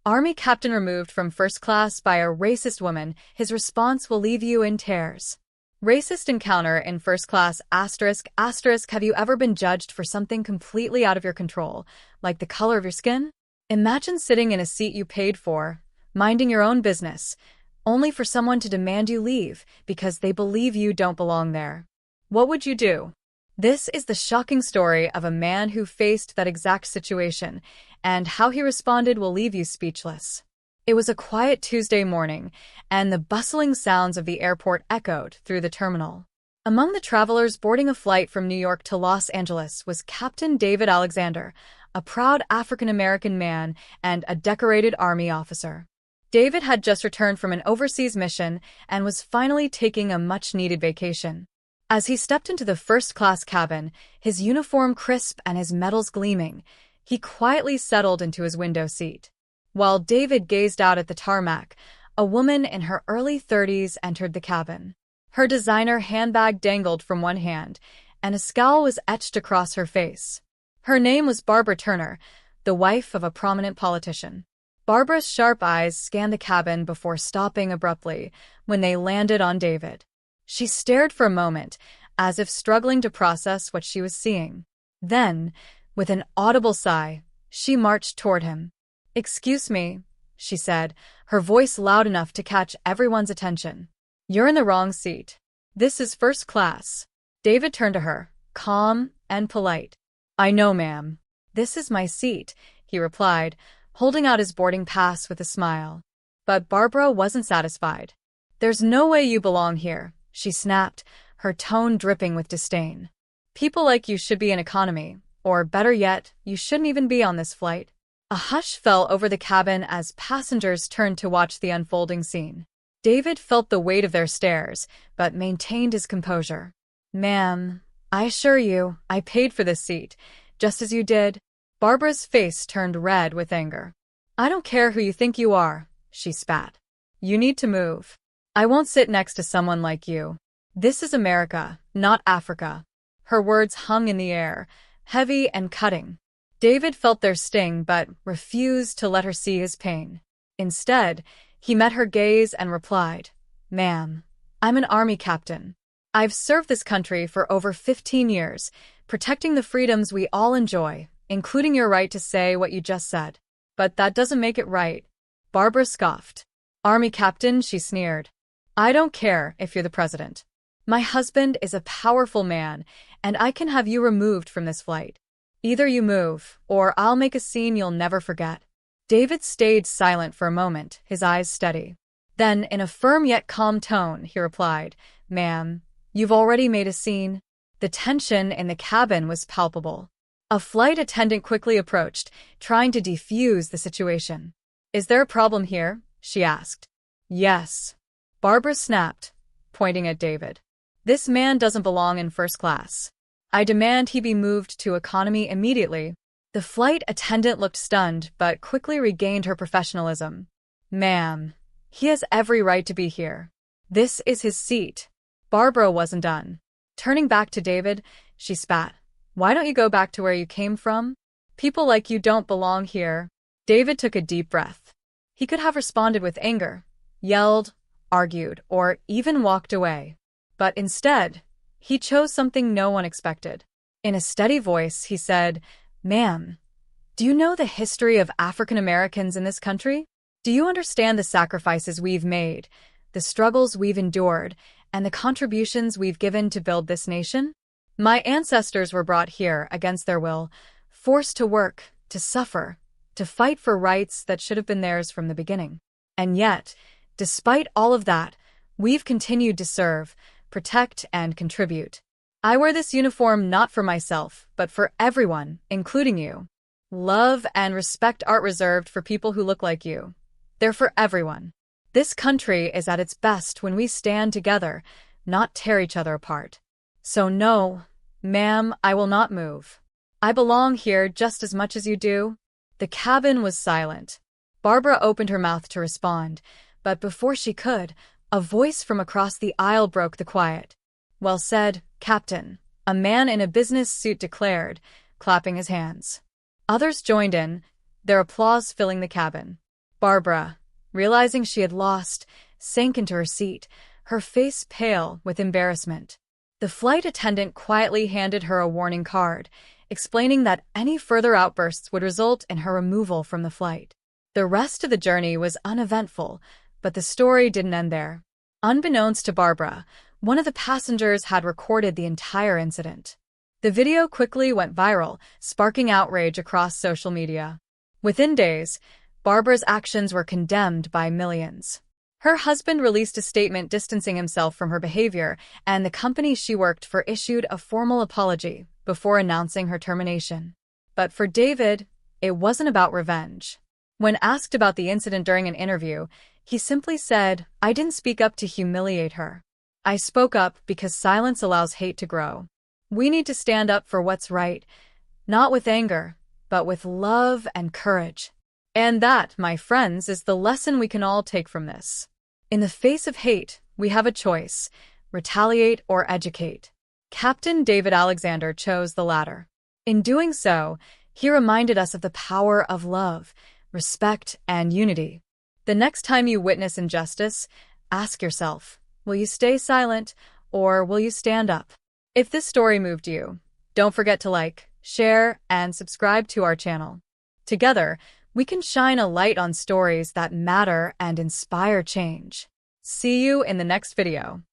Army captain removed from first class by a racist woman. His response will leave you in tears. Racist encounter in first class asterisk. Have you ever been judged for something completely out of your control, like the color of your skin? Imagine sitting in a seat you paid for, minding your own business, only for someone to demand you leave because they believe you don't belong there. What would you do? This is the shocking story of a man who faced that exact situation, and how he responded will leave you speechless. It was a quiet Tuesday morning, and the bustling sounds of the airport echoed through the terminal. Among the travelers boarding a flight from New York to Los Angeles was Captain David Alexander, a proud African-American man and a decorated Army officer. David had just returned from an overseas mission and was finally taking a much-needed vacation. As he stepped into the first-class cabin, his uniform crisp and his medals gleaming, he quietly settled into his window seat. While David gazed out at the tarmac, a woman in her early 30s entered the cabin. Her designer handbag dangled from one hand, and a scowl was etched across her face. Her name was Barbara Turner, the wife of a prominent politician. Barbara's sharp eyes scanned the cabin before stopping abruptly when they landed on David. She stared for a moment, as if struggling to process what she was seeing. Then, with an audible sigh, she marched toward him. "Excuse me," she said, her voice loud enough to catch everyone's attention. "You're in the wrong seat. This is first class." David turned to her, calm and polite. "I know, ma'am. This is my seat," he replied, holding out his boarding pass with a smile. But Barbara wasn't satisfied. "There's no way you belong here," she snapped, her tone dripping with disdain. "People like you should be in economy, or better yet, you shouldn't even be on this flight." A hush fell over the cabin as passengers turned to watch the unfolding scene. David felt the weight of their stares, but maintained his composure. "Ma'am, I assure you, I paid for this seat, just as you did." Barbara's face turned red with anger. "I don't care who you think you are," she spat. "You need to move. I won't sit next to someone like you. This is America, not Africa." Her words hung in the air, heavy and cutting. David felt their sting but refused to let her see his pain. Instead, he met her gaze and replied, "Ma'am, I'm an Army captain. I've served this country for over 15 years, protecting the freedoms we all enjoy, including your right to say what you just said. But that doesn't make it right." Barbara scoffed. "Army captain," she sneered. "I don't care if you're the president. My husband is a powerful man, and I can have you removed from this flight. Either you move, or I'll make a scene you'll never forget." David stayed silent for a moment, his eyes steady. Then, in a firm yet calm tone, he replied, "Ma'am, you've already made a scene." The tension in the cabin was palpable. A flight attendant quickly approached, trying to defuse the situation. "Is there a problem here?" she asked. "Yes," Barbara snapped, pointing at David. "This man doesn't belong in first class. I demand he be moved to economy immediately." The flight attendant looked stunned, but quickly regained her professionalism. "Ma'am, he has every right to be here. This is his seat." Barbara wasn't done. Turning back to David, she spat. "Why don't you go back to where you came from? People like you don't belong here." David took a deep breath. He could have responded with anger, yelled, argued, or even walked away. But instead, he chose something no one expected. In a steady voice, he said, "Ma'am, do you know the history of African Americans in this country? Do you understand the sacrifices we've made, the struggles we've endured, and the contributions we've given to build this nation? My ancestors were brought here against their will, forced to work, to suffer, to fight for rights that should have been theirs from the beginning. And yet, despite all of that, we've continued to serve, protect, and contribute. I wear this uniform not for myself, but for everyone, including you. Love and respect aren't reserved for people who look like you. They're for everyone. This country is at its best when we stand together, not tear each other apart. So no, ma'am, I will not move. I belong here just as much as you do." The cabin was silent. Barbara opened her mouth to respond, but before she could, a voice from across the aisle broke the quiet. "Well said, Captain," a man in a business suit declared, clapping his hands. Others joined in, their applause filling the cabin. Barbara, realizing she had lost, sank into her seat, her face pale with embarrassment. The flight attendant quietly handed her a warning card, explaining that any further outbursts would result in her removal from the flight. The rest of the journey was uneventful, but the story didn't end there. Unbeknownst to Barbara, one of the passengers had recorded the entire incident. The video quickly went viral, sparking outrage across social media. Within days, Barbara's actions were condemned by millions. Her husband released a statement distancing himself from her behavior, and the company she worked for issued a formal apology before announcing her termination. But for David, it wasn't about revenge. When asked about the incident during an interview, he simply said, "I didn't speak up to humiliate her. I spoke up because silence allows hate to grow. We need to stand up for what's right, not with anger, but with love and courage." And that, my friends, is the lesson we can all take from this. In the face of hate, we have a choice: retaliate or educate. Captain David Alexander chose the latter. In doing so, he reminded us of the power of love, respect, and unity. The next time you witness injustice, ask yourself, will you stay silent or will you stand up? If this story moved you, don't forget to like, share, and subscribe to our channel. Together, we can shine a light on stories that matter and inspire change. See you in the next video.